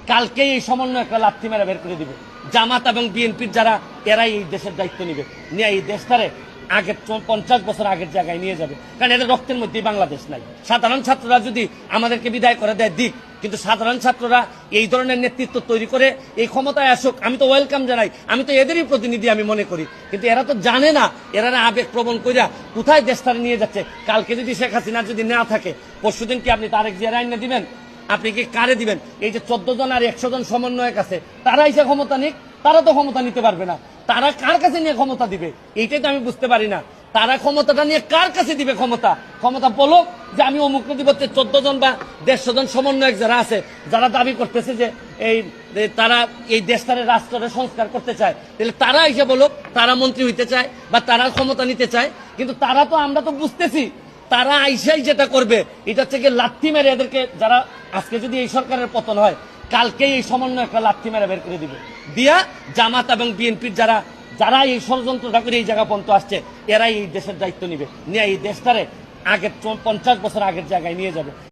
কালকেই এই সমন্বয় একটা লাথি মেরে বের করে দিবে। জামাত এবং বিএনপির যারা, এরাই এই দেশের দায়িত্ব নিবে, নিয়ে এই দেশটারে আগের 50 বছর আগের জায়গায় নিয়ে যাবে। কারণ এদের রক্তের মধ্যেই বাংলাদেশ নাই। সাধারণ ছাত্ররা যদি আমাদেরকে বিদায় করে দেয় দিক, কিন্তু সাধারণ ছাত্ররা এই ধরনের নেতৃত্ব তৈরি করে এই ক্ষমতায় আসুক, আমি তো ওয়েলকাম জানাই, আমি তো এদেরই প্রতিনিধি আমি মনে করি। কিন্তু এরা তো জানে না, এরা আবেগ প্রবণ কইরা কোথায় দেশটারে নিয়ে যাচ্ছে। কালকে যদি শেখ হাসিনা যদি না থাকে, পরশুদিন কি আপনি তারেক জিয়ার আইন দিবেন? আপনি কি কারে দিবেন? এই যে 14 জন আর 100 জন সমন্বয়ক আছে, তারা এসে ক্ষমতা নিক, তারা তো ক্ষমতা নিতে পারবে না। তারা কার কাছে নিয়ে ক্ষমতা দিবে এইটাই তো আমি বুঝতে পারি না। তারা ক্ষমতাটা নিয়ে কার কাছে দিবে ক্ষমতা বলুক যে আমি অমুক দিব। 14 জন বা 150 জন সমন্বয়ক যারা আছে, যারা দাবি করতেছে যে এই তারা এই দেশটারে রাষ্ট্রের সংস্কার করতে চায়, তাহলে তারা এসে বলুক তারা মন্ত্রী হইতে চায় বা তারা ক্ষমতা নিতে চায়। কিন্তু তারা তো, আমরা তো বুঝতেছি তারা আইসাই যেটা করবে এটা থেকে লাথি মেরে এদেরকে, যারা আজকে যদি এই সরকারের পতন হয়, কালকেই এই সমন্বয় একটা লাথি মেরে বের করে দিবে। দিয়া জামাত এবং বিএনপির যারা এই ষড়যন্ত্রটা করে এই জায়গা পর্যন্ত আসছে, এরাই এই দেশের দায়িত্ব নিবে, নিয়ে এই দেশটারে আগের 50 বছর আগের জায়গায় নিয়ে যাবে।